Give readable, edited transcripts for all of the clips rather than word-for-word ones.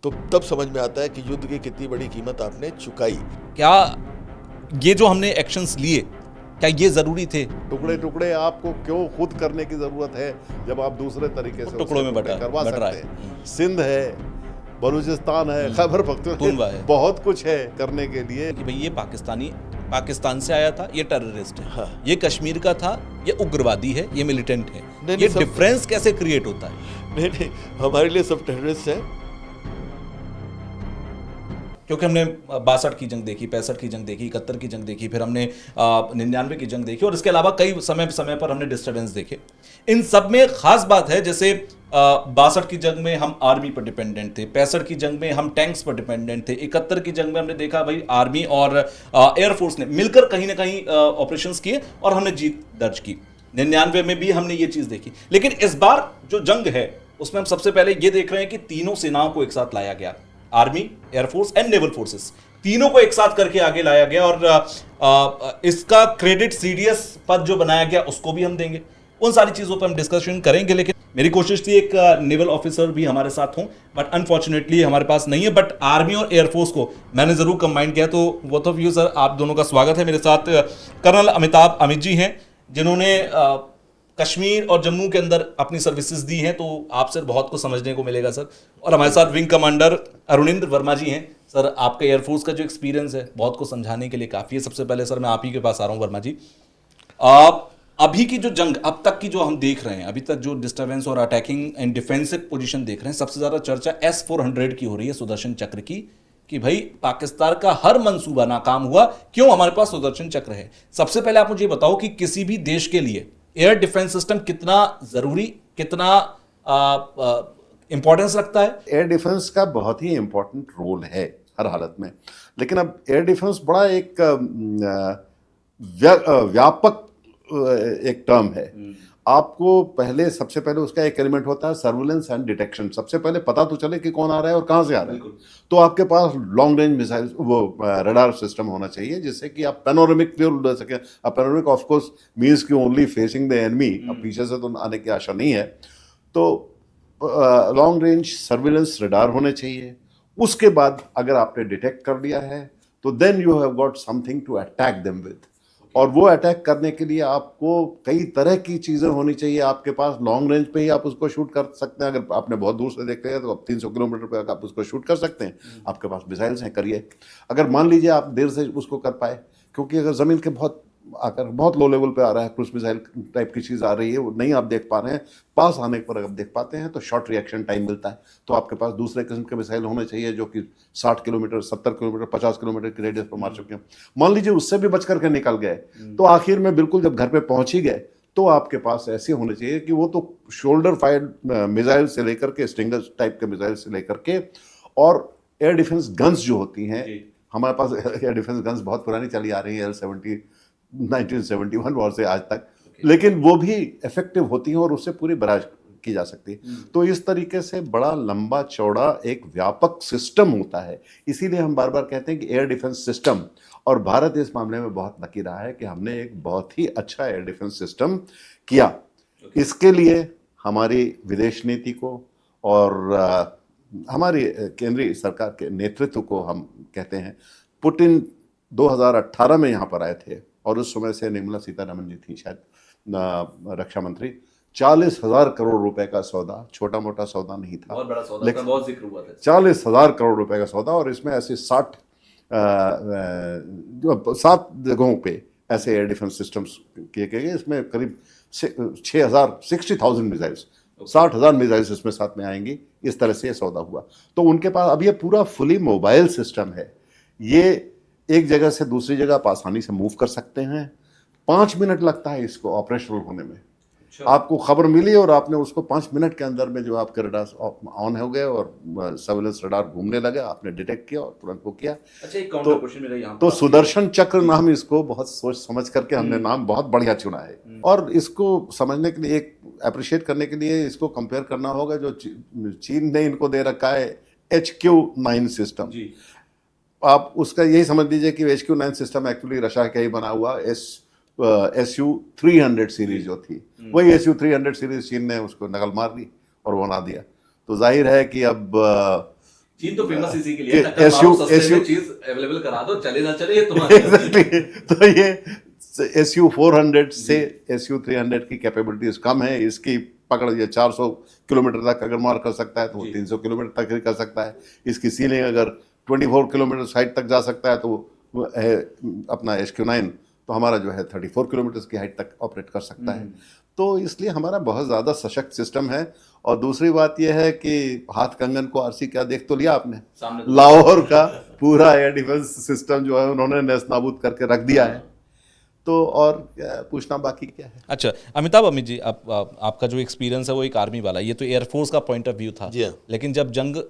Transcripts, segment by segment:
तो तब समझ में आता है कि युद्ध की कितनी बड़ी कीमत आपने चुकाई। क्या ये जो हमने एक्शंस लिए, क्या ये जरूरी थे? टुकड़े टुकड़े आपको क्यों खुद करने की जरूरत है जब आप दूसरे तरीके से टुकड़ों में टुकड़े करवा बट रहा सकते है। हैं। सिंध है, बलूचिस्तान है, खैबर तुनवा है। पख्तूनख्वा, बहुत कुछ है करने के लिए। कि भाई ये पाकिस्तान से आया था, ये टेररिस्ट है। हाँ। ये कश्मीर का था, ये उग्रवादी है, ये मिलिटेंट है। नहीं, ये सब- डिफरेंस कैसे क्रिएट होता है? नहीं, हमारे लिए सब टेररिस्ट हैं। क्योंकि हमने 62 की जंग देखी, 65 की जंग देखी, 71 की जंग देखी, फिर हमने 99 की जंग देखी, और इसके अलावा कई समय पर हमने डिस्टर्बेंस देखे। इन सब में खास बात है, जैसे 62 की जंग में हम आर्मी पर डिपेंडेंट थे, 65 की जंग में हम टैंक्स पर डिपेंडेंट थे, 71 की जंग में हमने देखा भाई आर्मी और एयरफोर्स ने मिलकर कहीं ना कहीं ऑपरेशंस किए और हमने जीत दर्ज की। 99 में भी हमने ये चीज देखी। लेकिन इस बार जो जंग है उसमें हम सबसे पहले ये देख रहे हैं कि तीनों सेनाओं को एक साथ लाया गया, army, air force and naval forces, तीनों को एक साथ करके आगे लाया गया। और इसका क्रेडिट सीडीएस पद जो बनाया गया उसको भी हम देंगे। उन सारी चीजों पर हम डिस्कशन करेंगे। लेकिन मेरी कोशिश थी एक नेवल ऑफिसर भी हमारे साथ हों, बट अनफॉर्चुनेटली हमारे पास नहीं है। बट आर्मी और एयरफोर्स को मैंने जरूर कंबाइन किया। तो बोथ ऑफ यू सर, आप दोनों का स्वागत है। मेरे साथ कर्नल अमिताभ अमित जी हैं, जिन्होंने कश्मीर और जम्मू के अंदर अपनी सर्विसेज दी हैं, तो आपसे बहुत कुछ समझने को मिलेगा सर। और हमारे साथ विंग कमांडर अरुणिंद्र वर्मा जी हैं। सर, आपके एयरफोर्स का जो एक्सपीरियंस है बहुत कुछ समझाने के लिए काफ़ी है। सबसे पहले सर मैं आप ही के पास आ रहा हूँ वर्मा जी। आप अभी की जो जंग, अब तक की जो हम देख रहे हैं, अभी तक जो डिस्टर्बेंस और अटैकिंग एंड डिफेंसिव पोजीशन देख रहे हैं, सबसे ज़्यादा चर्चा S-400 की हो रही है, सुदर्शन चक्र की, कि भाई पाकिस्तान का हर मंसूबा नाकाम हुआ, क्यों हमारे पास सुदर्शन चक्र है। सबसे पहले आप मुझे बताओ कि किसी भी देश के लिए एयर डिफेंस सिस्टम कितना जरूरी, कितना इंपॉर्टेंस रखता है? एयर डिफेंस का बहुत ही इम्पोर्टेंट रोल है हर हालत में। लेकिन अब एयर डिफेंस बड़ा एक व्यापक एक टर्म है। आपको पहले, सबसे पहले उसका एक एलिमेंट होता है सर्विलेंस एंड डिटेक्शन। सबसे पहले पता तो चले कि कौन आ रहा है और कहाँ से आ रहा है। तो आपके पास लॉन्ग रेंज मिसाइल, वो रडार सिस्टम होना चाहिए, जिससे कि आप पैनोरामिक व्यू ले सकें। अब पैनोरामिक ऑफ कोर्स मींस कि ओनली फेसिंग द एनिमी, अब पीछे से तो आने की आशा नहीं है। तो लॉन्ग रेंज सर्विलेंस रडार होने चाहिए। उसके बाद अगर आपने डिटेक्ट कर लिया है तो then you have got something to attack them with. और वो अटैक करने के लिए आपको कई तरह की चीज़ें होनी चाहिए आपके पास। लॉन्ग रेंज पे ही आप उसको शूट कर सकते हैं। अगर आपने बहुत दूर से देख लिया तो आप 300 किलोमीटर पे आप उसको शूट कर सकते हैं। आपके पास मिसाइल्स हैं, करिए। अगर मान लीजिए आप देर से उसको कर पाए, क्योंकि अगर ज़मीन के बहुत लो लेवल पे आ रहा है, क्रूज मिसाइल टाइप की चीज़ आ रही है, वो नहीं आप देख पा रहे हैं, पास आने पर अगर देख पाते हैं तो शॉर्ट रिएक्शन टाइम मिलता है। तो आपके पास दूसरे किस्म के मिसाइल होने चाहिए जो कि 60 किलोमीटर, 70 किलोमीटर, 50 किलोमीटर की रेडियस पर मार चुके हैं। मान लीजिए उससे भी बच करके निकल गए, तो आखिर में बिल्कुल जब घर पे पहुंच ही गए तो आपके पास ऐसे होने चाहिए कि वो तो शोल्डर फायर्ड मिसाइल से लेकर के, स्टिंगर टाइप के मिसाइल से लेकर के, और एयर डिफेंस गन्स जो होती हैं, हमारे पास एयर डिफेंस गन्स बहुत पुरानी चली आ रही है, L-70 1971 वॉर से आज तक, लेकिन वो भी इफेक्टिव होती हैं और उससे पूरी बराज की जा सकती है। तो इस तरीके से बड़ा लंबा चौड़ा एक व्यापक सिस्टम होता है। इसीलिए हम बार बार कहते हैं कि एयर डिफेंस सिस्टम, और भारत इस मामले में बहुत लकी रहा है कि हमने एक बहुत ही अच्छा एयर डिफेंस सिस्टम किया। इसके लिए हमारी विदेश नीति को और हमारी केंद्रीय सरकार के नेतृत्व को हम कहते हैं। पुतिन 2018 में यहाँ पर आए थे और उस समय से निर्मला सीतारमण जी थी शायद रक्षा मंत्री। 40,000 करोड़ रुपए का सौदा, छोटा मोटा सौदा नहीं था, बहुत बड़ा सौदा, लेकिन बहुत जिक्र हुआ था। 40,000 करोड़ रुपए का सौदा, और इसमें ऐसे 7 जगहों पे ऐसे एयर डिफेंस सिस्टम्स किए गए। इसमें करीब 60,000 मिसाइल्स, 60,000 मिसाइल्स इसमें साथ में आएंगी। इस तरह से ये सौदा हुआ। तो उनके पास अब ये पूरा फुली मोबाइल सिस्टम है। ये एक जगह से दूसरी जगह आप आसानी से मूव कर सकते हैं। 5 मिनट लगता है इसको ऑपरेशनल होने में। आपको खबर मिली और आपने उसको 5 मिनट के अंदर में जो आपके रडार ऑन हो गए और सर्विलेंस रडार घूमने लगा, आपने डिटेक्ट किया और तुरंत वो किया। अच्छा, एक काउंटर क्वेश्चन मेरा यहाँ तो सुदर्शन चक्र नाम, इसको बहुत सोच समझ करके हमने नाम बहुत बढ़िया चुना है। और इसको समझने के लिए, एक अप्रिशिएट करने के लिए इसको कंपेयर करना होगा जो चीन ने इनको दे रखा है, HQ-9 सिस्टम। आप उसका यही समझ लीजिए कि HQ-9 सिस्टम एक्चुअली रशिया का ही बना हुआ SU-300 सीरीज जो थी, वही SU-300 सीरीज चीन ने उसको नकल मार दी और बना दिया। तो जाहिर है कि अब चीन तो फेमस इसी के लिए है, कि टक्कर मारो, SU सस्ते में चीज अवेलेबल करा दो, चले ना चले ये तुम्हारी Exactly. तो ये SU-400 से SU-300 की कैपेबिलिटीज कम है, इसकी पकड़ ये 400 किलोमीटर तक अगर मार कर सकता है तो वो 300 किलोमीटर तक ही कर सकता है। इसकी सीलिंग अगर 24 किलोमीटर हाइट तक जा सकता है तो वो है अपना HQ-9 तो हमारा जो है 34 किलोमीटर की हाइट तक ऑपरेट कर सकता है। तो इसलिए हमारा बहुत ज़्यादा सशक्त सिस्टम है। और दूसरी बात यह है कि हाथ कंगन को आरसी क्या देख तो लिया आपने, सामने लाहौर का पूरा एयर डिफेंस सिस्टम जो है उन्होंने नेस्त नाबूद करके रख दिया है। तो और पूछना बाकी क्या है। अच्छा अमिताभ अमित जी, आपका जो एक्सपीरियंस है वो एक आर्मी वाला, ये तो एयरफोर्स का पॉइंट ऑफ व्यू था। जी हाँ। लेकिन जब जंग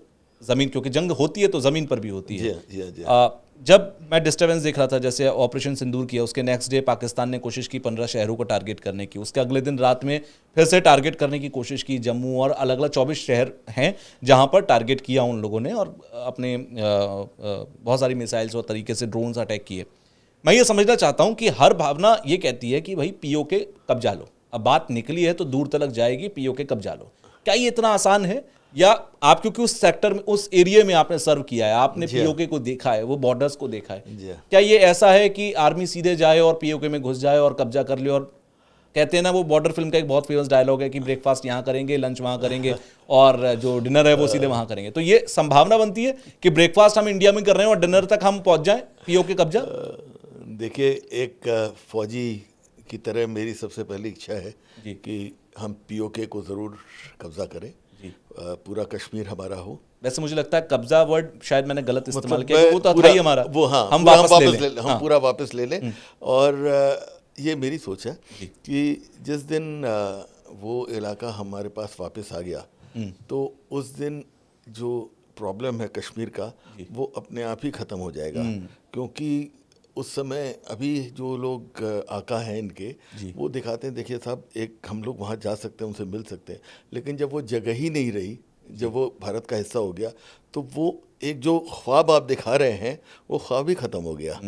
जमीन, क्योंकि जंग होती है तो जमीन पर भी होती जी है। हाँ, जी हाँ, जी हाँ। जब मैं डिस्टर्बेंस देख रहा था, जैसे ऑपरेशन सिंदूर किया, उसके नेक्स्ट डे पाकिस्तान ने कोशिश की 15 शहरों को टारगेट करने की, उसके अगले दिन रात में फिर से टारगेट करने की कोशिश की जम्मू, और अलग अलग 24 शहर हैं जहां पर टारगेट किया उन लोगों ने, और अपने बहुत सारी मिसाइल्स और तरीके से ड्रोन्स अटैक किए। मैं ये समझना चाहता हूं कि हर भावना ये कहती है कि भाई पीओके कब्जा लो, अब बात निकली है तो दूर तलक जाएगी, पीओके कब्जा लो। क्या ये इतना आसान है, या आप क्योंकि उस सेक्टर में, उस एरिया में आपने सर्व किया है, आपने पीओके को देखा है, वो बॉर्डर्स को देखा है, क्या ये ऐसा है कि आर्मी सीधे जाए और पीओके में घुस जाए और कब्जा कर ले? और कहते हैं ना, वो बॉर्डर फिल्म का एक बहुत फेमस डायलॉग है कि ब्रेकफास्ट यहाँ करेंगे, लंच वहाँ करेंगे, और जो डिनर है वो सीधे वहाँ करेंगे। तो ये संभावना बनती है कि ब्रेकफास्ट हम इंडिया में कर रहे हैं और डिनर तक हम पहुँच जाएं, पीओके कब्जा? देखिए, एक फौजी की तरह मेरी सबसे पहली इच्छा है कि हम पीओके को ज़रूर कब्जा करें, पूरा कश्मीर हमारा हो। वैसे मुझे लगता है कब्जा वर्ड शायद मैंने गलत इस्तेमाल किया, वो तो पूरा, था ही हमारा, वो हाँ, हम पूरा वापस ले लें, हम पूरा वापस ले लें। और ये मेरी सोच है कि जिस दिन वो इलाका हमारे पास वापस आ गया तो उस दिन जो प्रॉब्लम है कश्मीर का वो अपने आप ही ख़त्म हो जाएगा। क्योंकि उस समय अभी जो लोग आका हैं इनके, वो दिखाते हैं, देखिए साहब, एक हम लोग वहाँ जा सकते हैं, उनसे मिल सकते हैं, लेकिन जब वो जगह ही नहीं रही, जब वो भारत का हिस्सा हो गया, तो वो एक जो ख्वाब आप दिखा रहे हैं वो ख्वाब ही ख़त्म हो गया।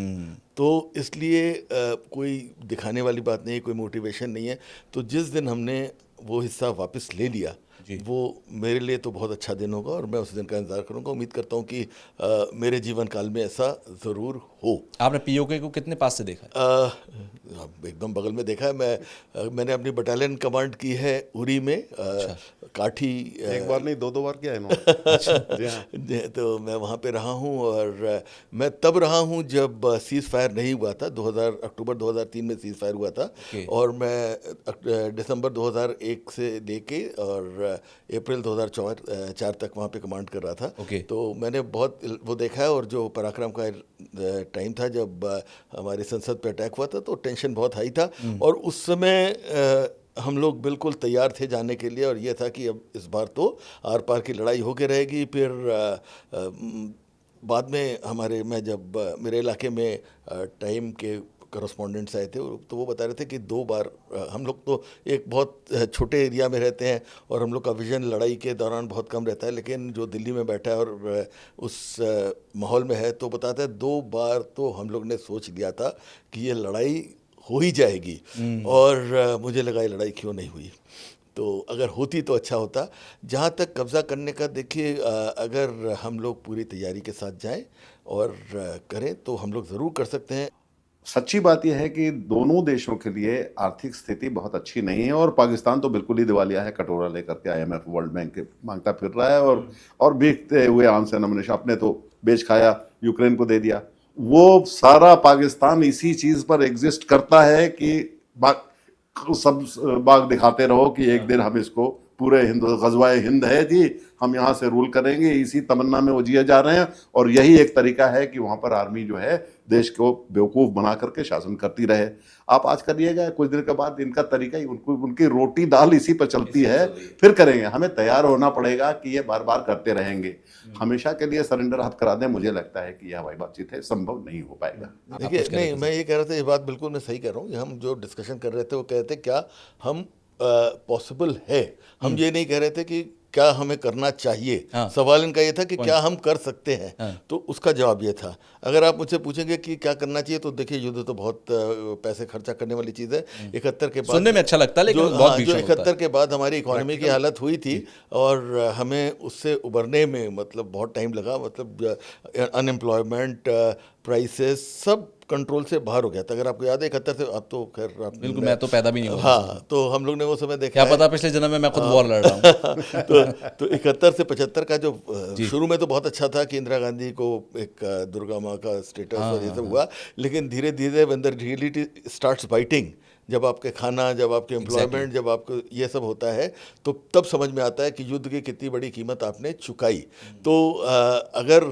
तो इसलिए कोई दिखाने वाली बात नहीं है, कोई मोटिवेशन नहीं है। तो जिस दिन हमने वो हिस्सा वापस ले लिया, वो मेरे लिए तो बहुत अच्छा दिन होगा और मैं उस दिन का इंतजार करूंगा। उम्मीद करता हूं कि मेरे जीवन काल में ऐसा ज़रूर हो। आपने पीओके को कितने पास से देखा है? एकदम बगल में देखा है। मैंने अपनी बटालियन कमांड की है उरी में। काठी एक बार नहीं, दो बार किया है इन्होंने। तो मैं वहाँ पे रहा हूँ, और मैं तब रहा हूँ जब सीज़ फायर नहीं हुआ था। अक्टूबर 2003 में सीज़ फायर हुआ था, और मैं दिसंबर 2001 से लेके और अप्रैल 2004 तक वहाँ पे कमांड कर रहा था। तो मैंने बहुत वो देखा है। और जो पराक्रम का टाइम था जब हमारी संसद पे अटैक हुआ था, तो टेंशन बहुत हाई था, और उस समय हम लोग बिल्कुल तैयार थे जाने के लिए। और ये था कि अब इस बार तो आर पार की लड़ाई होके रहेगी। फिर बाद में मैं जब मेरे इलाके में टाइम के करस्पॉन्डेंट्स आए थे, तो वो बता रहे थे कि 2 बार हम लोग तो एक बहुत छोटे एरिया में रहते हैं और हम लोग का विजन लड़ाई के दौरान बहुत कम रहता है, लेकिन जो दिल्ली में बैठा है और उस माहौल में है, तो बताता है 2 बार तो हम लोग ने सोच लिया था कि ये लड़ाई हो ही जाएगी। और मुझे लगा ये लड़ाई क्यों नहीं हुई। तो अगर होती तो अच्छा होता। जहाँ तक कब्ज़ा करने का, देखिए, अगर हम लोग पूरी तैयारी के साथ जाएं और करें तो हम लोग ज़रूर कर सकते हैं। सच्ची बात यह है कि दोनों देशों के लिए आर्थिक स्थिति बहुत अच्छी नहीं है, और पाकिस्तान तो बिल्कुल ही दिवालिया है, कटोरा लेकर के IMF, वर्ल्ड बैंक मांगता फिर रहा है, और बेचते हुए आम से नमूने। आपने तो बेच खाया, यूक्रेन को दे दिया। वो सारा पाकिस्तान इसी चीज पर एग्जिस्ट करता है कि सब बाग दिखाते रहो कि एक दिन हम इसको पूरे गज़वाए हिंद है जी, हम यहाँ से रूल करेंगे। इसी तमन्ना में वो जिए जा रहे हैं, और यही एक तरीका है कि वहाँ पर आर्मी जो है देश को बेवकूफ़ बना करके शासन करती रहे। आप आज करिएगा, कुछ दिन के बाद इनका तरीका ही, उनकी रोटी दाल इसी पर चलती है। फिर करेंगे, हमें तैयार होना पड़ेगा कि ये बार बार करते रहेंगे। हमेशा के लिए सरेंडर आप करा दें, मुझे लगता है कि यह हवाई बातचीत है, संभव नहीं हो पाएगा। देखिए, नहीं, मैं ये कह रहा था, ये बात बिल्कुल मैं सही कह रहा हूँ। हम जो डिस्कशन कर रहे थे वो कह रहे थे क्या हम पॉसिबल है। हम ये नहीं कह रहे थे कि क्या हमें करना चाहिए। हाँ। सवाल इनका ये था कि क्या हम कर सकते हैं। हाँ। तो उसका जवाब ये था। अगर आप मुझसे पूछेंगे कि क्या करना चाहिए, तो देखिए युद्ध तो बहुत पैसे खर्चा करने वाली चीज़ है। 71 के बाद सुनने में अच्छा लगता है, लेकिन बहुत जो भीषण होता है। 71 के बाद हमारी इकोनॉमी की हालत हुई थी, और हमें उससे उबरने में मतलब बहुत टाइम लगा। मतलब अनएम्प्लॉयमेंट, प्राइसेस सब कंट्रोल से बाहर हो गया था। अगर आपको याद है 71 से, आप तो खैर बिल्कुल, मैं तो पैदा भी नहीं हुआ। हाँ, तो हम लोग ने वो समय देखा क्या है। पता पिछले जन्म में मैं खुद वॉर लड़ रहा हूँ। तो 71 से 75 का जो शुरू में तो बहुत अच्छा था कि इंदिरा गांधी को एक दुर्गा माँ का स्टेटस और ये सब हुआ, लेकिन धीरे धीरे when the reality starts biting, जब आपके खाना, जब आपके एम्प्लॉयमेंट, जब आपको ये सब होता है, तो तब समझ में आता है कि युद्ध की कितनी बड़ी कीमत आपने चुकाई। तो अगर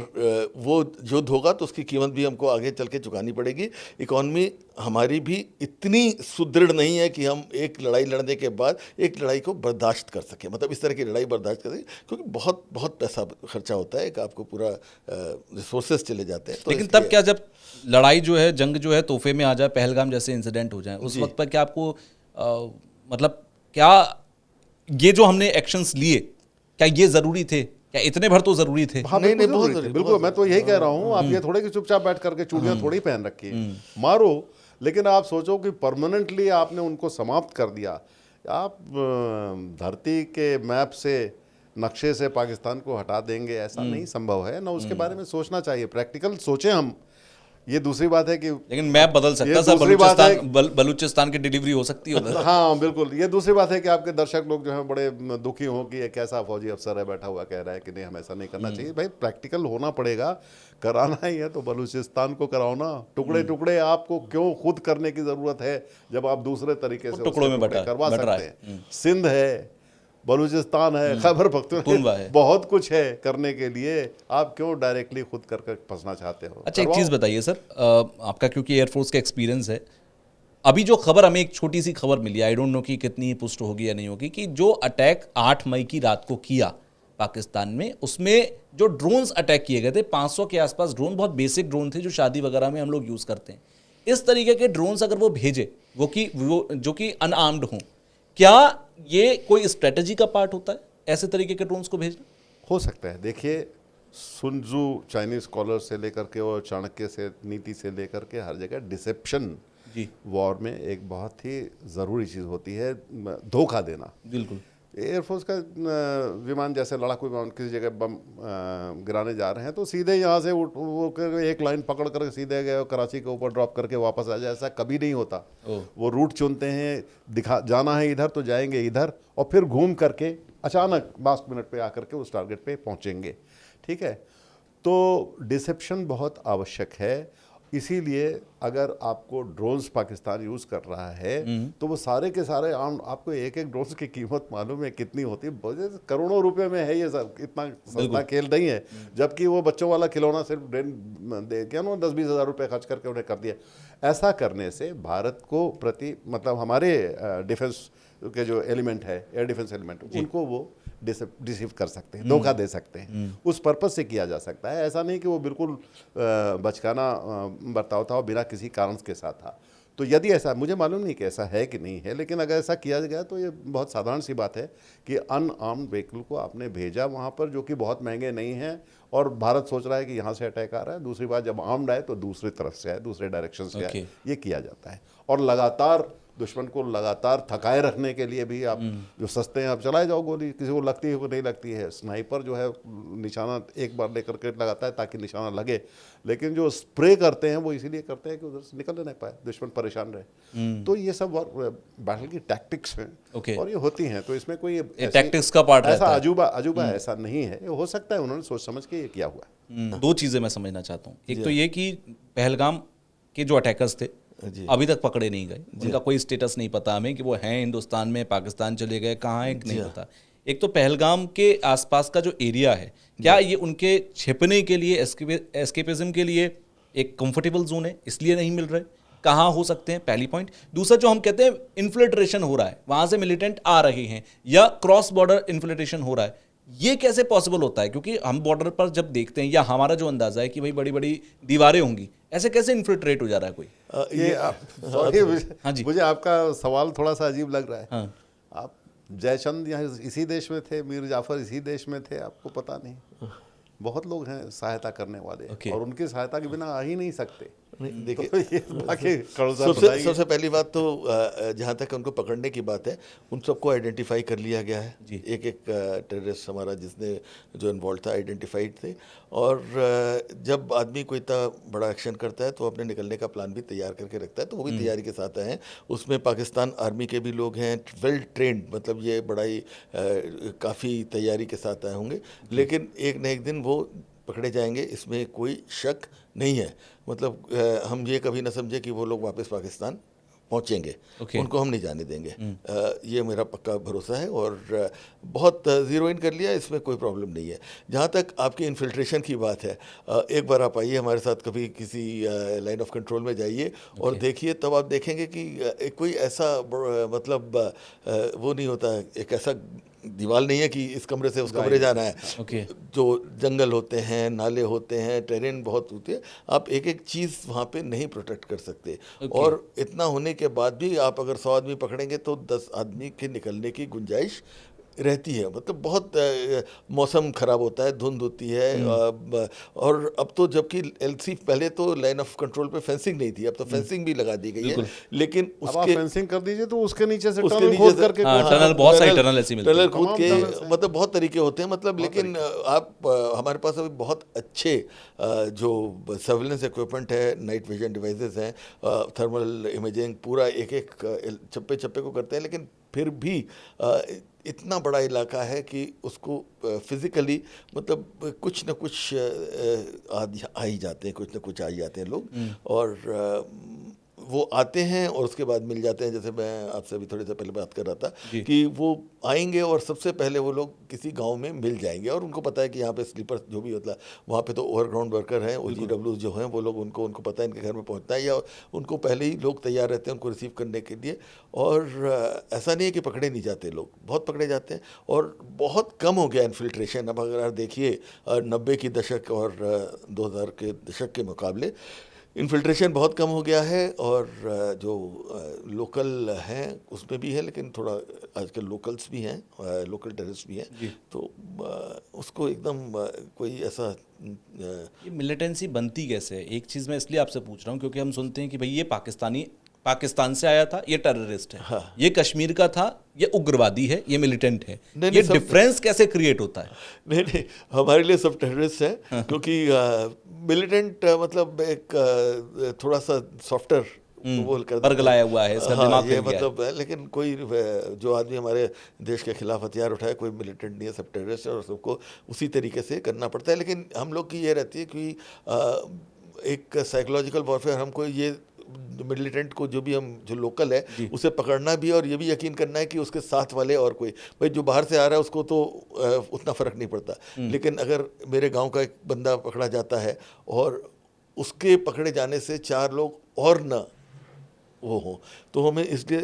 वो युद्ध होगा तो उसकी कीमत भी हमको आगे चल के चुकानी पड़ेगी। इकॉनमी हमारी भी इतनी सुदृढ़ नहीं है कि हम एक लड़ाई लड़ने के बाद एक लड़ाई को बर्दाश्त कर सकें, मतलब इस तरह की लड़ाई बर्दाश्त कर सकें, क्योंकि बहुत बहुत पैसा खर्चा होता है, एक आपको पूरा रिसोर्सेज चले जाते हैं। तो लेकिन तब क्या, जब लड़ाई जो है, जंग जो है तोहफे में आ जाए, पहलगाम जैसे इंसिडेंट हो जाए, उस वक्त पर क्या आपको मतलब क्या ये जो हमने एक्शंस लिए, क्या ये जरूरी थे? क्या इतने भर तो जरूरी थे? हाँ, नहीं, बिल्कुल बहुत जरूरी थे, जरूरी, बिल्कुल। बहुत मैं तो यही कह रहा हूँ, आप ये थोड़े कि चुपचाप बैठ करके चूड़ियाँ थोड़ी पहन रखी है, मारो। लेकिन आप सोचो कि परमानेंटली आपने उनको समाप्त कर दिया। आप धरती के मैप से, नक्शे से पाकिस्तान को हटा देंगे, ऐसा नहीं संभव है ना। उसके बारे में सोचना चाहिए, प्रैक्टिकल सोचें हम। ये दूसरी बात है कि लेकिन मैप बदल सकता है, बलूचिस्तान की डिलीवरी हो सकती है उधर। हाँ बिल्कुल। ये दूसरी बात है कि आपके दर्शक लोग जो हैं बड़े दुखी हों कि ये कैसा फौजी अफसर है बैठा हुआ कह रहा है कि नहीं, हम ऐसा नहीं करना चाहिए। भाई प्रैक्टिकल होना पड़ेगा, कराना ही है तो बलूचिस्तान को कराओ ना। टुकड़े टुकड़े आपको क्यों खुद करने की जरूरत है, जब आप दूसरे तरीके से टुकड़ों में करवा सकते हैं। सिंध है, बलूचिस्तान है, खैबर पख्तूनख्वा है, बहुत कुछ है करने के लिए। आप क्यों डायरेक्टली खुद कर फंसना चाहते हो? अच्छा, एक चीज़ बताइए सर, आपका क्योंकि एयरफोर्स का एक्सपीरियंस है, अभी जो खबर हमें, एक छोटी सी खबर मिली, आई डोंट नो कि कितनी पुष्ट होगी या नहीं होगी, कि जो अटैक 8 मई की रात को किया पाकिस्तान में, उसमें जो ड्रोन्स अटैक किए गए थे, 500 के आसपास ड्रोन, बहुत बेसिक ड्रोन थे जो शादी वगैरह में हम लोग यूज़ करते हैं। इस तरीके के ड्रोन्स अगर वो भेजे, वो जो कि अनआर्म्ड हों, क्या ये कोई स्ट्रेटजी का पार्ट होता है ऐसे तरीके के ड्रोन्स को भेजना? हो सकता है। देखिए, सुन त्सू चाइनीज स्कॉलर से लेकर के और चाणक्य से नीति से लेकर के हर जगह डिसेप्शन जी, वॉर में एक बहुत ही ज़रूरी चीज़ होती है, धोखा देना। बिल्कुल। एयरफोर्स का विमान, जैसे लड़ाकू विमान किसी जगह बम गिराने जा रहे हैं, तो सीधे यहाँ से एक लाइन पकड़ कर सीधे गए कराची के ऊपर ड्रॉप करके वापस आ जाए, ऐसा कभी नहीं होता। वो रूट चुनते हैं, जाना है इधर तो जाएंगे इधर, और फिर घूम करके अचानक लास्ट मिनट पे आकर के उस टारगेट पे पहुँचेंगे। ठीक है, तो डिसेप्शन बहुत आवश्यक है। इसीलिए अगर आपको ड्रोन्स पाकिस्तान यूज़ कर रहा है, तो वो सारे के सारे आपको एक एक ड्रोन्स की कीमत मालूम है कितनी होती है? करोड़ों रुपए में है ये सर, इतना सस्ता खेल नहीं है। जबकि वो बच्चों वाला खिलौना सिर्फ दे के 10-20 हज़ार रुपये खर्च करके उन्हें कर दिया। ऐसा करने से भारत को प्रति, मतलब हमारे डिफेंस के जो एलिमेंट है, एयर डिफेंस एलिमेंट, उनको वो डिसीव कर सकते हैं, धोखा दे सकते हैं। उस पर्पस से किया जा सकता है। ऐसा नहीं कि वो बिल्कुल बचकाना बर्ताव था और बिना किसी कारण के साथ था। तो यदि ऐसा, मुझे मालूम नहीं कि ऐसा है कि नहीं है, लेकिन अगर ऐसा किया गया तो ये बहुत साधारण सी बात है कि अनआर्म्ड व्हीकल को आपने भेजा वहाँ पर, जो कि बहुत महंगे नहीं हैं, और भारत सोच रहा है कि यहाँ से अटैक आ रहा है। दूसरी बात, जब आर्म्ड आए तो दूसरी तरफ से आए, दूसरे डायरेक्शन से आए। ये किया जाता है। और लगातार दुश्मन को लगातार थकाए रखने के लिए भी आप जो सस्ते हैं, आप चलाए जाओ गोली, किसी को लगती है को नहीं लगती है। स्नाइपर जो है निशाना एक बार लेकर के लगाता है ताकि निशाना लगे, लेकिन जो स्प्रे करते हैं वो इसीलिए करते हैं कि उधर से निकल नहीं पाए, दुश्मन परेशान रहे। तो ये सब बैटल की टैक्टिक्स हैं और ये होती हैं। तो इसमें कोई टैक्टिक्स का पार्ट ऐसा अजूबा ऐसा नहीं है। हो सकता है उन्होंने सोच समझ के ये किया हुआ है। दो चीज़ें मैं समझना चाहता हूँ। एक तो ये कि पहलगाम के जो अटैकर्स थे अभी तक पकड़े नहीं गए, उनका कोई स्टेटस नहीं पता हमें कि वो हैं हिंदुस्तान में, पाकिस्तान चले गए, कहाँ हैं नहीं पता। एक तो पहलगाम के आसपास का जो एरिया है, क्या ये उनके छिपने के लिए, एस्केपिज्म के लिए एक कंफर्टेबल जोन है, इसलिए नहीं मिल रहे? कहाँ हो सकते हैं, पहली पॉइंट। दूसरा, जो हम कहते हैं इन्फिल्ट्रेशन हो रहा है, वहाँ से मिलिटेंट आ रहे हैं या क्रॉस बॉर्डर इन्फिल्ट्रेशन हो रहा है, ये कैसे पॉसिबल होता है? क्योंकि हम बॉर्डर पर जब देखते हैं, या हमारा जो अंदाजा है कि भाई बड़ी बड़ी दीवारें होंगी, ऐसे कैसे इन्फिल्ट्रेट हो जा रहा है कोई? सॉरी, मुझे आपका सवाल थोड़ा सा अजीब लग रहा है। आप जयचंद यहाँ इसी देश में थे, मीर जाफर इसी देश में थे, आपको पता नहीं। बहुत लोग हैं सहायता करने वाले, Okay. और उनकी सहायता के बिना आ ही नहीं सकते। नहीं, देखिए तो ये बाकी कड़ू साहब सबसे बताएंगे। सबसे पहली बात तो जहाँ तक उनको पकड़ने की बात है, उन सबको आइडेंटिफाई कर लिया गया है। जी। एक एक टेररिस्ट हमारा जिसने जो इन्वॉल्व था आइडेंटिफाइड थे, और जब आदमी कोई इतना बड़ा एक्शन करता है तो अपने निकलने का प्लान भी तैयार करके रखता है, तो वो भी तैयारी के साथ आए हैं। उसमें पाकिस्तान आर्मी के भी लोग हैं, वेल ट्रेंड, मतलब ये बड़ा ही काफ़ी तैयारी के साथ आए होंगे, लेकिन एक न एक दिन वो पकड़े जाएंगे, इसमें कोई शक नहीं है। मतलब हम ये कभी ना समझे कि वो लोग वापस पाकिस्तान पहुंचेंगे, Okay. उनको हम नहीं जाने देंगे। ये मेरा पक्का भरोसा है, और बहुत ज़ीरो इन कर लिया, इसमें कोई प्रॉब्लम नहीं है। जहाँ तक आपकी इन्फिल्ट्रेशन की बात है, एक बार आप आइए हमारे साथ, कभी किसी लाइन ऑफ कंट्रोल में जाइए और देखिए, तब आप देखेंगे कि कोई ऐसा मतलब वो नहीं होता, एक ऐसा दीवार नहीं है कि इस कमरे से उस कमरे जाना है। Okay. जो जंगल होते हैं, नाले होते हैं, टेरेन बहुत होती है, आप एक एक चीज़ वहाँ पे नहीं प्रोटेक्ट कर सकते। और इतना होने के बाद भी आप अगर 100 आदमी पकड़ेंगे तो 10 आदमी के निकलने की गुंजाइश रहती है। मतलब बहुत मौसम ख़राब होता है, धुंध होती है, और अब तो जबकि एलसी, पहले तो लाइन ऑफ कंट्रोल पे फेंसिंग नहीं थी, अब तो फेंसिंग भी लगा दी गई है, लेकिन अब आप उसके फेंसिंग कर दीजिए तो उसके नीचे से उसके टनल नीचे खोद से- करके हाँ, कुछ- टनल, बहुत सारी टनल ऐसी मिलती टनल है। कूद तमाम के, टनल्स हैं। मतलब बहुत तरीके होते हैं, मतलब, लेकिन आप हमारे पास अभी बहुत अच्छे जो सर्विलेंस इक्विपमेंट है, नाइट विजन डिवाइसेस हैं, थर्मल इमेजिंग, पूरा एक एक चप्पे चप्पे को करते हैं, लेकिन फिर भी इतना बड़ा इलाका है कि उसको फिजिकली, मतलब कुछ न कुछ आ ही जाते हैं, कुछ न कुछ आ ही जाते हैं लोग, और वो आते हैं और उसके बाद मिल जाते हैं। जैसे मैं आपसे अभी थोड़ी देर पहले बात कर रहा था कि वो आएंगे और सबसे पहले वो लोग किसी गांव में मिल जाएंगे, और उनको पता है कि यहाँ पे स्लीपर जो भी होता है, वहाँ पे तो ओवरग्राउंड वर्कर हैं, OGW जो हैं वो लोग, उनको पता है इनके घर में पहुँचना है, या उनको पहले ही लोग तैयार रहते हैं उनको रिसीव करने के लिए। और ऐसा नहीं है कि पकड़े नहीं जाते, लोग बहुत पकड़े जाते हैं, और बहुत कम हो गया इन्फिल्ट्रेशन। अब अगर आप देखिए 90 की दशक और 2000 के दशक के मुकाबले इन्फिल्ट्रेशन बहुत कम हो गया है, और जो लोकल हैं उसमें भी है, लेकिन थोड़ा आजकल लोकल्स भी हैं, लोकल टेररिस्ट भी हैं, तो उसको एकदम कोई ऐसा ये मिलिटेंसी बनती कैसे है? एक चीज़ मैं इसलिए आपसे पूछ रहा हूँ क्योंकि हम सुनते हैं कि भाई ये पाकिस्तान से आया था, ये टेररिस्ट है, ये कश्मीर का था, ये उग्रवादी है, ये मिलिटेंट है। नहीं, ये सब- डिफरेंस कैसे क्रिएट होता है? नहीं, हमारे लिए सब टेररिस्ट हैं, क्योंकि मिलिटेंट मतलब एक थोड़ा सा सॉफ्टर वो कर बरगलाया हुआ है, इसका दिमाग ये हिल गया है। मतलब है, लेकिन कोई जो आदमी हमारे देश के खिलाफ हथियार उठाए, कोई मिलिटेंट नहीं है, सब टेररिस्ट है, और सबको उसी तरीके से करना पड़ता है। लेकिन हम लोग की ये रहती है कि एक साइकोलॉजिकल वॉरफेयर, हमको ये मिलिटेंट को जो लोकल है उसे पकड़ना भी, और ये भी यकीन करना है कि उसके साथ वाले और कोई, भाई जो बाहर से आ रहा है उसको तो उतना फ़र्क नहीं पड़ता, लेकिन अगर मेरे गांव का एक बंदा पकड़ा जाता है और उसके पकड़े जाने से 4 लोग और ना वो हो, तो हमें इसलिए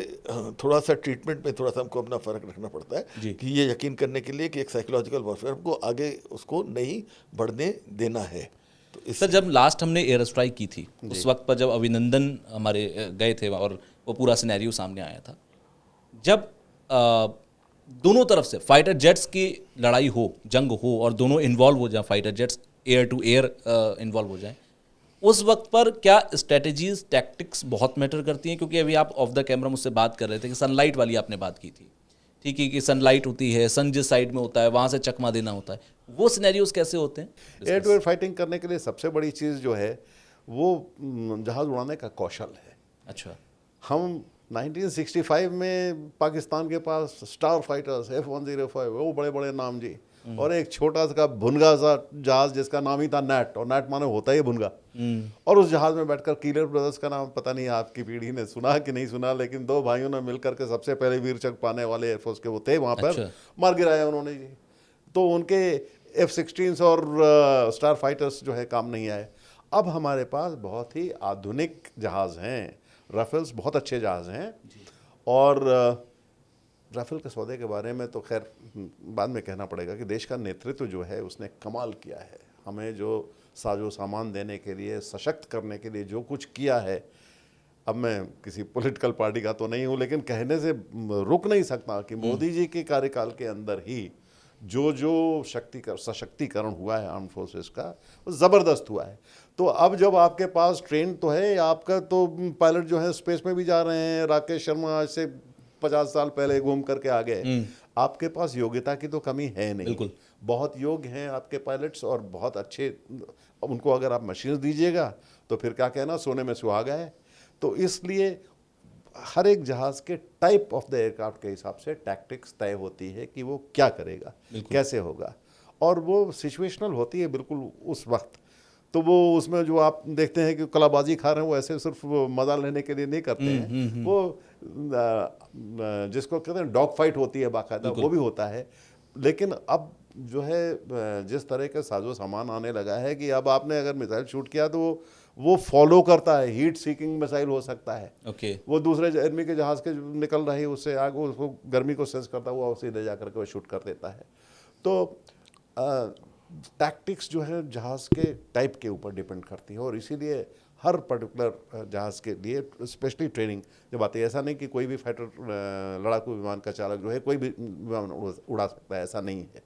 थोड़ा सा ट्रीटमेंट में थोड़ा सा हमको अपना फ़र्क रखना पड़ता है कि ये यकीन करने के लिए कि एक साइकोलॉजिकल वॉरफेयर को आगे उसको नहीं बढ़ने देना है। तो सर, जब लास्ट हमने एयर स्ट्राइक की थी, उस वक्त पर जब अभिनंदन हमारे गए थे और वो पूरा सिनेरियो सामने आया था, जब दोनों तरफ से फाइटर जेट्स की लड़ाई हो, जंग हो, और दोनों इन्वॉल्व हो जाए, fighter jets air to air involve हो जाए, उस वक्त पर क्या स्ट्रेटजीज, टैक्टिक्स बहुत मैटर करती हैं? क्योंकि अभी आप ऑफ द कैमरा मुझसे बात कर रहे थे कि सनलाइट वाली आपने बात की थी, ठीक है, कि सनलाइट होती है, सन जिस साइड में होता है वहाँ से चकमा देना होता है, वो सिनेरियोज कैसे होते हैं? एयर टू एयर फाइटिंग करने के लिए सबसे बड़ी चीज़ जो है वो जहाज़ उड़ाने का कौशल है। अच्छा, हम 1965 में पाकिस्तान के पास स्टार फाइटर्स F-105, वो बड़े बड़े नाम जी, और एक छोटा सा भुनगा सा जहाज जिसका नाम ही था नेट, और नेट माने होता ही भुनगा, और उस जहाज में बैठकर कीलर ब्रदर्स का नाम पता नहीं आपकी पीढ़ी ने सुना कि नहीं सुना, लेकिन 2 भाइयों ने मिलकर के सबसे पहले वीर चक्र पाने वाले एयरफोर्स के वो थे, वहाँ पर अच्छा। मार गिराया उन्होंने जी। तो उनके F-16 और स्टार फाइटर्स जो है काम नहीं आए। अब हमारे पास बहुत ही आधुनिक जहाज़ हैं, राफेल्स बहुत अच्छे जहाज़ हैं, और राफेल के सौदे के बारे में तो खैर बाद में कहना पड़ेगा कि देश का नेतृत्व जो है उसने कमाल किया है। हमें जो साजो सामान देने के लिए, सशक्त करने के लिए जो कुछ किया है, अब मैं किसी पॉलिटिकल पार्टी का तो नहीं हूँ, लेकिन कहने से रुक नहीं सकता कि मोदी जी के कार्यकाल के अंदर ही जो जो सशक्तिकरण हुआ है आर्म फोर्सेस का, वो ज़बरदस्त हुआ है। तो अब जब आपके पास ट्रेन तो है, आपका तो पायलट जो है स्पेस में भी जा रहे हैं, राकेश शर्मा आज से 50 साल पहले घूम करके आ गए। आपके पास योग्यता की तो कमी है नहीं, बिल्कुल। बहुत योग्य हैं आपके पायलट्स और बहुत अच्छे। उनको अगर आप मशीन दीजिएगा तो फिर क्या कहना, सोने में सुहागा है। तो इसलिए हर एक जहाज़ के टाइप ऑफ द एयरक्राफ्ट के हिसाब से टैक्टिक्स तय होती है कि वो क्या करेगा, कैसे होगा, और वो सिचुएशनल होती है बिल्कुल उस वक्त। तो वो उसमें जो आप देखते हैं कि कलाबाजी खा रहे हैं, वो ऐसे सिर्फ मजा लेने के लिए नहीं करते हैं। वो जिसको कहते हैं डॉग फाइट होती है बाकायदा, वो भी होता है। लेकिन अब जो है जिस तरह के साजो सामान आने लगा है कि अब आपने अगर मिसाइल शूट किया तो वो फॉलो करता है, हीट सीकिंग मिसाइल हो सकता है। वो दूसरे एनिमी के जहाज़ के निकल रही है उससे आगे, उसको गर्मी को सेंस करता हुआ उसे ले जा करके वो शूट कर देता है। तो टैक्टिक्स जो है जहाज़ के टाइप के ऊपर डिपेंड करती है, और इसीलिए हर पर्टिकुलर जहाज़ के लिए स्पेशली ट्रेनिंग जब आती है, ऐसा नहीं कि कोई भी फाइटर लड़ाकू विमान का चालक जो है कोई भी विमान उड़ा सकता है, ऐसा नहीं है।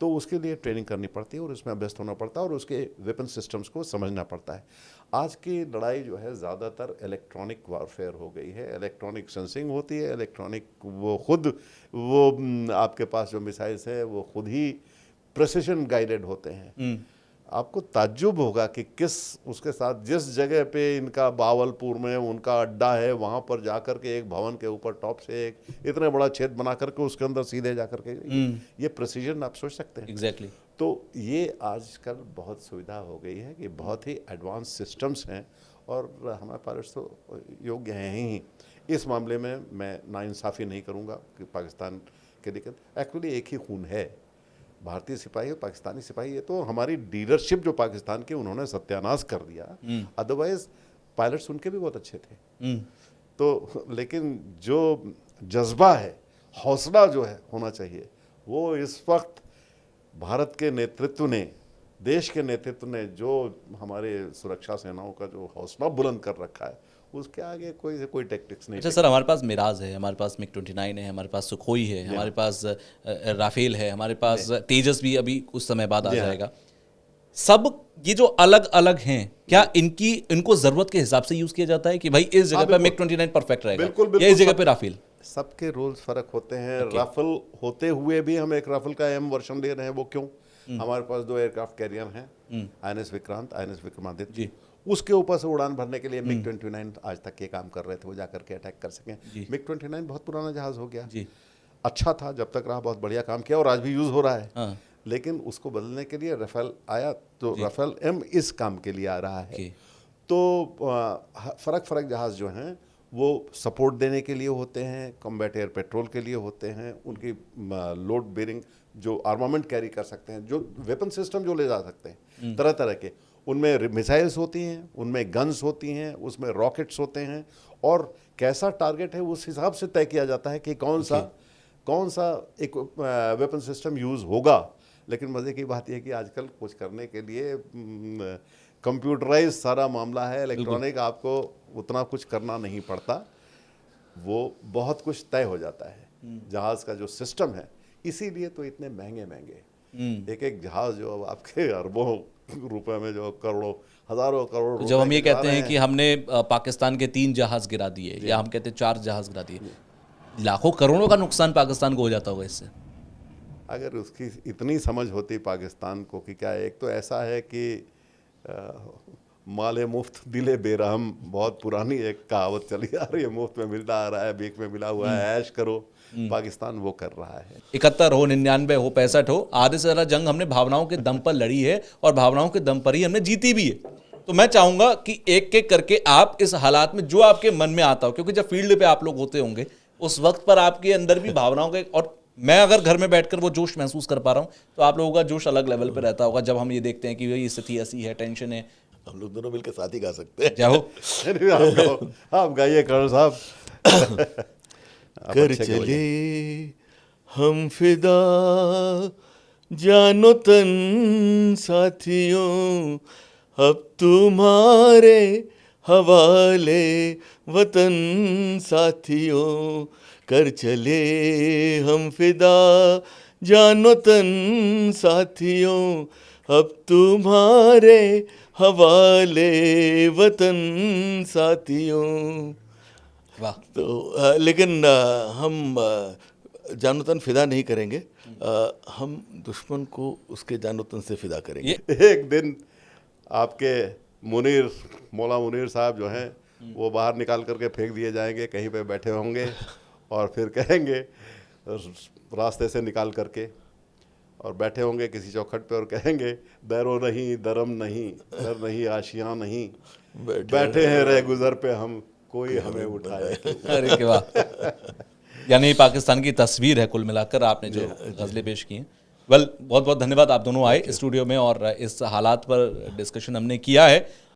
तो उसके लिए ट्रेनिंग करनी पड़ती है और उसमें अभ्यस्त होना पड़ता है और उसके वेपन सिस्टम्स को समझना पड़ता है। आज की लड़ाई जो है ज़्यादातर इलेक्ट्रॉनिक वारफेयर हो गई है, इलेक्ट्रॉनिक सेंसिंग होती है, इलेक्ट्रॉनिक वो आपके पास जो मिसाइल्स है वो खुद ही प्रेसिशन गाइडेड होते हैं। आपको ताज्जुब होगा कि किस उसके साथ जिस जगह पे इनका बावलपुर में उनका अड्डा है, वहाँ पर जाकर के एक भवन के ऊपर टॉप से एक इतना बड़ा छेद बना करके उसके अंदर सीधे जाकर के ये प्रेसिजन आप सोच सकते हैं। एग्जैक्टली। तो ये आजकल बहुत सुविधा हो गई है कि बहुत ही एडवांस सिस्टम्स हैं और हमारे पायलट्स तो योग्य हैं ही। इस मामले में मैं नाइंसाफ़ी नहीं करूँगा कि पाकिस्तान के, लेकिन एक्चुअली एक ही खून है, भारतीय सिपाही और पाकिस्तानी सिपाही। ये तो हमारी लीडरशिप जो पाकिस्तान की, उन्होंने सत्यानाश कर दिया। अदरवाइज पायलट्स उनके भी बहुत अच्छे थे। तो लेकिन जो जज्बा है, हौसला जो है होना चाहिए, वो इस वक्त भारत के नेतृत्व ने, देश के नेतृत्व ने जो हमारे सुरक्षा सेनाओं का जो हौसला बुलंद कर रखा है, उसके आगे कोई टैक्टिक्स नहीं। अच्छा सर, हमारे पास मिराज है, हमारे पास MiG-29 है, हमारे पास सुखोई है, हमारे पास राफेल है, हमारे पास तेजस भी अभी कुछ समय बाद आ जाएगा। सब ये जो अलग अलग हैं, क्या इनको जरूरत के हिसाब से यूज किया जाता है कि भाई इस जगह पे MiG-29 परफेक्ट रहेगा, या इस जगह पे राफेल? सबके रोल्स फर्क होते हैं। राफेल होते हुए भी हम एक राफेल का M वर्जन ले रहे हैं, वो क्यों? हमारे पास 2 एयरक्राफ्ट कैरियर हैं, INS विक्रांत, INS विक्रमादित्य। उसके ऊपर से उड़ान भरने के लिए MiG-29 आज तक ये काम कर रहे थे, वो जाकर के अटैक कर सकें। MiG-29 बहुत पुराना जहाज हो गया, अच्छा था जब तक रहा, बहुत बढ़िया काम किया और आज भी यूज़ हो रहा है। लेकिन उसको बदलने के लिए राफेल आया, तो राफेल M इस काम के लिए आ रहा है। तो फ़र्क जहाज़ जो हैं वो सपोर्ट देने के लिए होते हैं, कॉम्बैट एयर पेट्रोल के लिए होते हैं, उनकी लोड बेरिंग जो आर्मामेंट कैरी कर सकते हैं, जो वेपन सिस्टम जो ले जा सकते हैं तरह तरह के, उनमें मिसाइल्स होती हैं, उनमें गन्स होती हैं, उसमें रॉकेट्स होते हैं, और कैसा टारगेट है उस हिसाब से तय किया जाता है कि कौन सा एक वेपन सिस्टम यूज़ होगा। लेकिन मज़े की बात यह कि आजकल कुछ करने के लिए कंप्यूटराइज सारा मामला है, इलेक्ट्रॉनिक, आपको उतना कुछ करना नहीं पड़ता, वो बहुत कुछ तय हो जाता है जहाज़ का जो सिस्टम है। इसीलिए तो इतने महंगे एक जहाज़ जो अब आपके अरबों रुपए में, जो करोड़ों हज़ारों करोड़, तो जब हम ये कहते हैं कि हमने पाकिस्तान के 3 जहाज़ गिरा दिए, या हम कहते हैं 4 जहाज़ गिरा दिए, लाखों करोड़ों का नुकसान पाकिस्तान को हो जाता होगा इससे। अगर उसकी इतनी समझ होती पाकिस्तान को कि क्या, एक तो ऐसा है कि माले मुफ्त दिले बेरहम, बहुत पुरानी एक कहावत चली आ रही है, मुफ्त में मिलता आ रहा है, भीख में मिला हुआ है, ऐश करो। पाकिस्तान वो कर रहा है। 71 हो, 99 हो, 65 हो, आधे से ज़्यादा जंग हमने भावनाओं के दम पर लड़ी है और भावनाओं के दम पर ही हमने जीती भी है। तो मैं चाहूंगा कि एक एक करके आप इस हालात में जो आपके मन में आता हो, क्योंकि जब फील्ड पे आप लोग होते होंगे उस वक्त पर आपके अंदर भी भावनाओं के, और मैं अगर घर में बैठकर वो जोश महसूस कर पा रहा हूँ, तो आप लोगों का जोश अलग लेवल पे रहता होगा जब हम ये देखते हैं कि भाई स्थिति ऐसी है, टेंशन है। हम लोग दोनों मिलकर साथ ही गा सकते हैं। जाओ आप गाइए करण साहब। कर चले हम फिदा जानो तन साथियों, अब तुम्हारे हवाले वतन साथियों, कर चले हम फिदा जानो तन साथियों, अब तुम्हारे हवाले वतन साथियों। वाह। तो लेकिन हम जानो तन फिदा नहीं करेंगे, हम दुश्मन को उसके जानो तन से फिदा करेंगे। एक दिन आपके मुनीर, मौला मुनीर साहब जो हैं, वो बाहर निकाल करके फेंक दिए जाएंगे, कहीं पे बैठे होंगे और फिर कहेंगे रास्ते से निकाल करके, और बैठे होंगे किसी चौखट पे और कहेंगे दरो नहीं दरम नहीं, दर नहीं आशियाँ नहीं, बैठे हैं रह गुजर पे हम, कोई हमें उठाए। अरे क्या वाह। यानी पाकिस्तान की तस्वीर है कुल मिलाकर आपने जो गज़लें पेश की हैं। वेल, बहुत बहुत धन्यवाद, आप दोनों आए स्टूडियो में और इस हालात पर डिस्कशन हमने किया है।